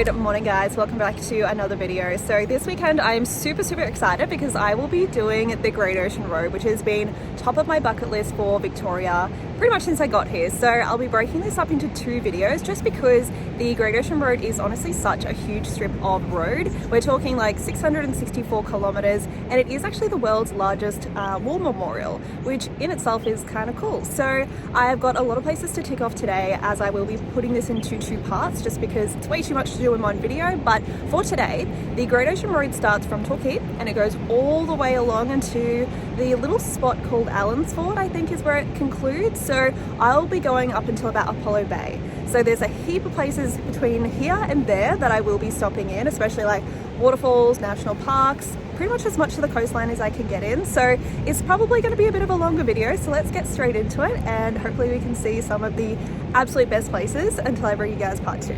Good morning guys, welcome back to another video. So this weekend I am super excited because I will be doing the Great Ocean Road, which has been top of my bucket list for Victoria pretty much since I got here. So I'll be breaking this up into two videos just because the Great Ocean Road is honestly such a huge strip of road. We're talking like 664 kilometers and it is actually the world's largest war memorial, which in itself is kind of cool. So I have got a lot of places to tick off today, as I will be putting this into two parts just because it's way too much to do in one video. But for today, the Great Ocean Road starts from Torquay and it goes all the way along into the little spot called Allen's Ford, I think is where it concludes. So I'll be going up until about Apollo Bay. So there's a heap of places between here and there that I will be stopping in, especially like waterfalls, national parks, pretty much as much of the coastline as I can get in. So it's probably going to be a bit of a longer video, so let's get straight into it and hopefully we can see some of the absolute best places until I bring you guys part two.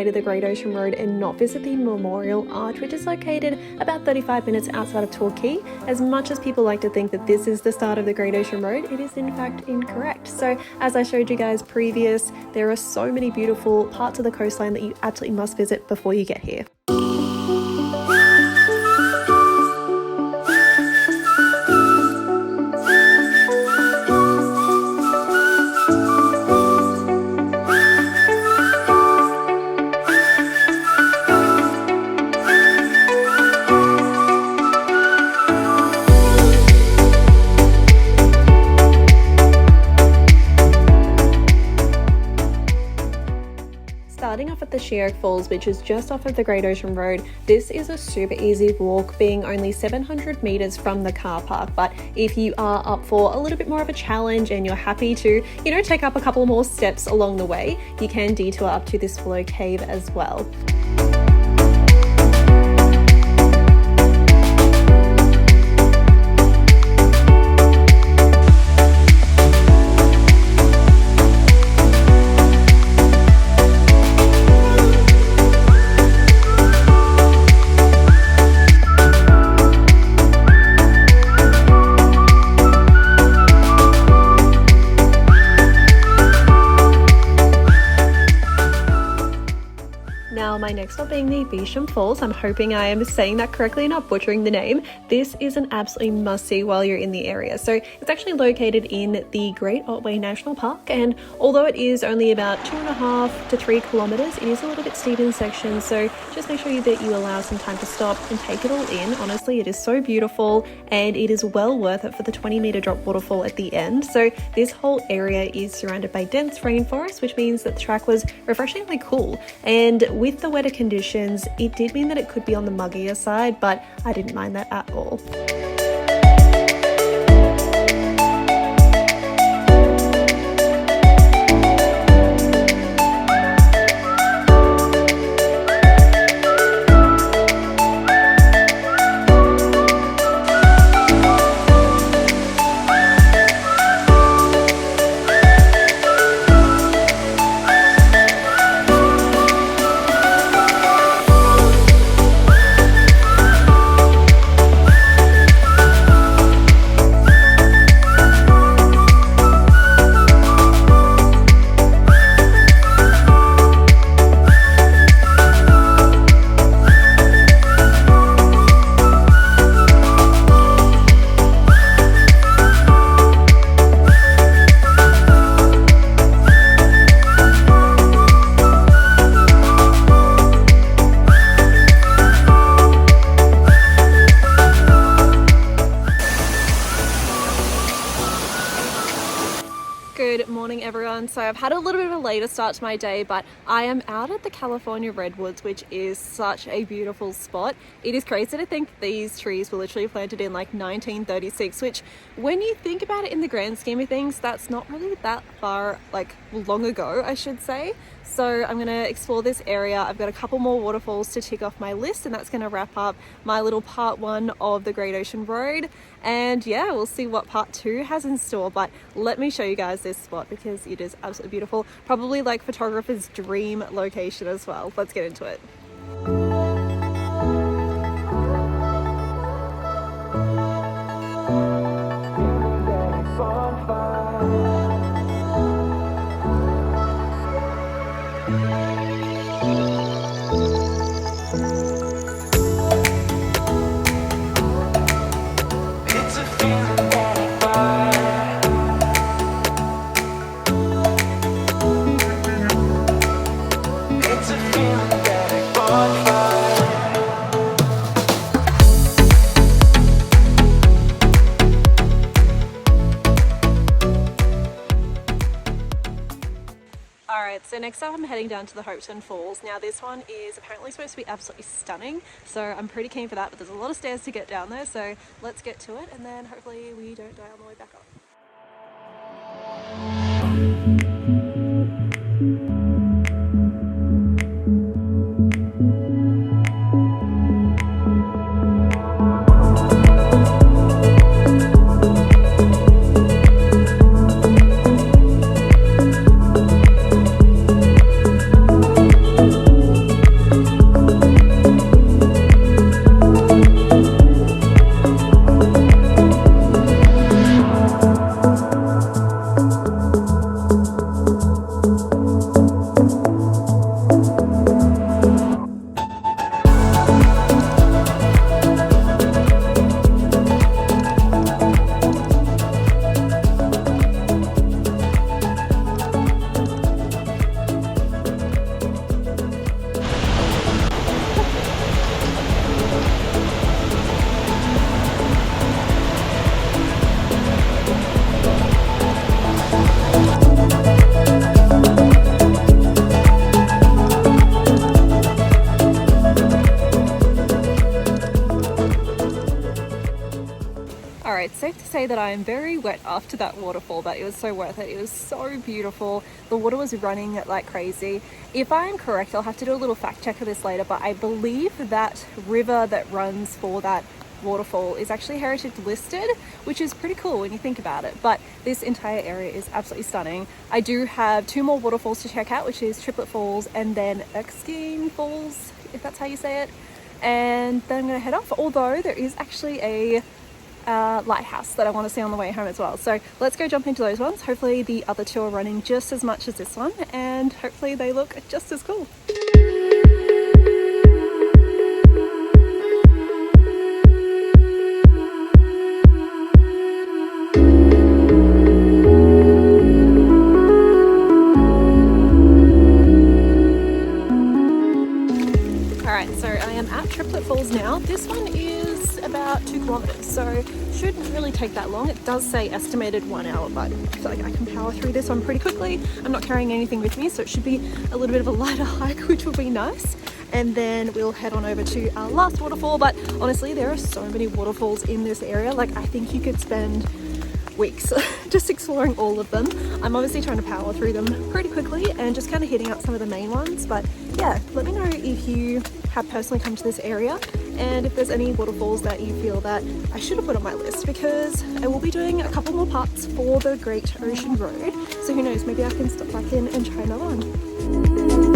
To the Great Ocean Road and not visit the Memorial Arch, which is located about 35 minutes outside of Torquay. As much as people like to think that this is the start of the Great Ocean Road, it is in fact incorrect. So as I showed you guys previous, there are so many beautiful parts of the coastline that you absolutely must visit before you get here. Starting off at the Sherrick Falls, which is just off of the Great Ocean Road, this is a super easy walk, being only 700 meters from the car park. But if you are up for a little bit more of a challenge and you're happy to, take up a couple more steps along the way, you can detour up to this Swallow Cave as well. My next stop being the Beech Forest. I'm hoping I am saying that correctly and not butchering the name. This is an absolutely must-see while you're in the area. So it's actually located in the Great Otway National Park, and although it is only about 2.5 to 3 kilometers, it is a little bit steep in sections, so just make sure that you allow some time to stop and take it all in. Honestly, it is so beautiful and it is well worth it for the 20-meter drop waterfall at the end. So this whole area is surrounded by dense rainforest, which means that the track was refreshingly cool, and with the weather conditions, it did mean that it could be on the muggier side, but I didn't mind that at all. everyone. So I've had a little bit of a later start to my day, but I am out at the California Redwoods, which is such a beautiful spot. It is crazy to think these trees were literally planted in like 1936, which when you think about it in the grand scheme of things, that's not really that far, like long ago, I should say. So I'm gonna explore this area. I've got a couple more waterfalls to tick off my list, and that's gonna wrap up my little part 1 of the Great Ocean Road. And yeah, we'll see what part 2 has in store, but let me show you guys this spot because it is absolutely beautiful. Probably like photographer's dream location as well. Let's get into it. So next up I'm heading down to the Hopeton Falls. Now this one is apparently supposed to be absolutely stunning, so I'm pretty keen for that, but there's a lot of stairs to get down there, so let's get to it and then hopefully we don't die on the way back up. It's safe to say that I am very wet after that waterfall, but it was so worth it. It was so beautiful. The water was running like crazy. If I'm correct, I'll have to do a little fact check of this later, but I believe that river that runs for that waterfall is actually heritage listed, which is pretty cool when you think about it. But this entire area is absolutely stunning. I do have 2 more waterfalls to check out, which is Triplet Falls and then Erskine Falls, if that's how you say it. And then I'm going to head off, although there is actually a lighthouse that I want to see on the way home as well. So let's go jump into those ones. Hopefully the other 2 are running just as much as this one, and hopefully they look just as cool. Alright, so I am at Triplet Falls now. This one is about 2 kilometers, so shouldn't really take that long. It does say estimated 1 hour, but I feel like I can power through this one pretty quickly. I'm not carrying anything with me, so it should be a little bit of a lighter hike, which will be nice. And then we'll head on over to our last waterfall. But honestly, there are so many waterfalls in this area. Like, I think you could spend weeks just exploring all of them. I'm obviously trying to power through them pretty quickly and just kind of hitting up some of the main ones. But yeah, let me know if you have personally come to this area and if there's any waterfalls that you feel that I should have put on my list, because I will be doing a couple more parts for the Great Ocean Road. So who knows, maybe I can stop back in and try another one.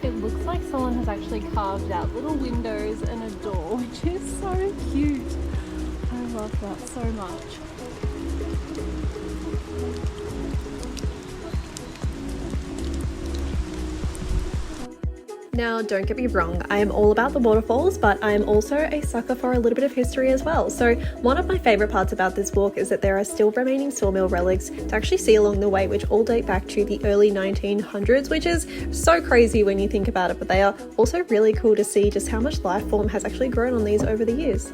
it looks like someone has actually carved out little windows and a door, which is so cute. I love that so much. Now, don't get me wrong, I am all about the waterfalls, but I am also a sucker for a little bit of history as well. So one of my favourite parts about this walk is that there are still remaining sawmill relics to actually see along the way, which all date back to the early 1900s, which is so crazy when you think about it, but they are also really cool to see just how much life form has actually grown on these over the years.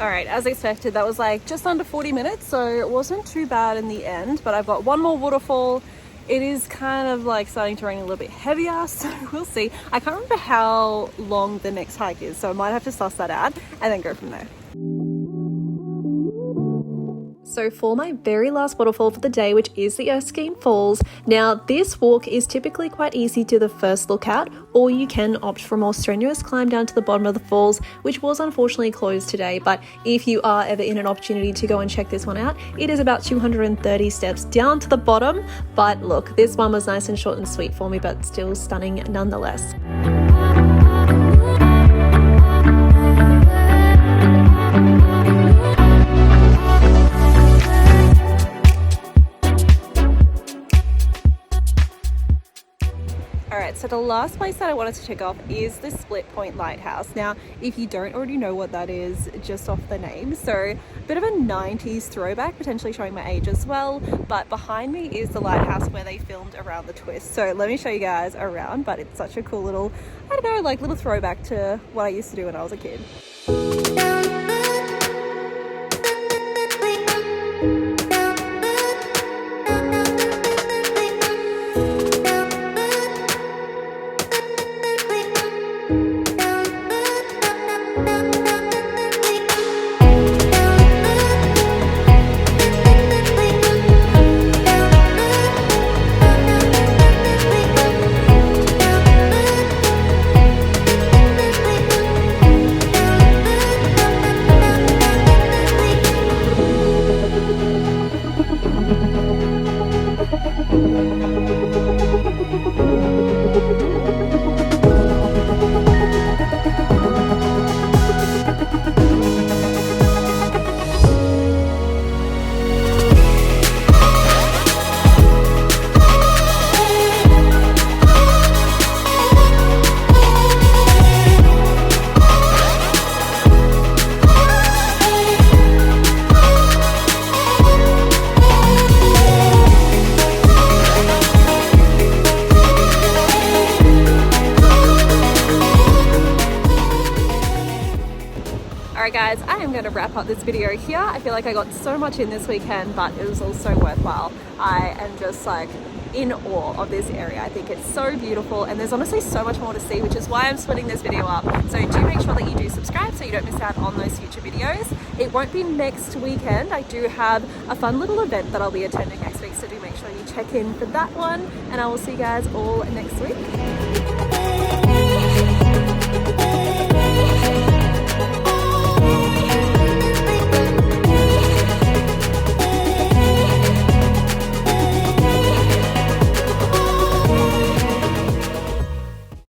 Alright, as expected, that was like just under 40 minutes, so it wasn't too bad in the end, but I've got one more waterfall. It is kind of like starting to rain a little bit heavier, so we'll see. I can't remember how long the next hike is, so I might have to suss that out and then go from there. So for my very last waterfall for the day, which is the Erskine Falls, now this walk is typically quite easy to the first look at, or you can opt for a more strenuous climb down to the bottom of the falls, which was unfortunately closed today. But if you are ever in an opportunity to go and check this one out, it is about 230 steps down to the bottom. But look, this one was nice and short and sweet for me, but still stunning nonetheless. So the last place that I wanted to check off is the Split Point Lighthouse. Now, if you don't already know what that is, just off the name, so a bit of a 90s throwback, potentially showing my age as well, but behind me is the lighthouse where they filmed Around the Twist. So let me show you guys around, but it's such a cool little, I don't know, like little throwback to what I used to do when I was a kid. Alright guys, I am going to wrap up this video here. I feel like I got so much in this weekend, but it was also worthwhile. I am just like in awe of this area. I think it's so beautiful and there's honestly so much more to see, which is why I'm splitting this video up. So do make sure that you do subscribe so you don't miss out on those future videos. It won't be next weekend. I do have a fun little event that I'll be attending next week, so do make sure you check in for that one, and I will see you guys all next week.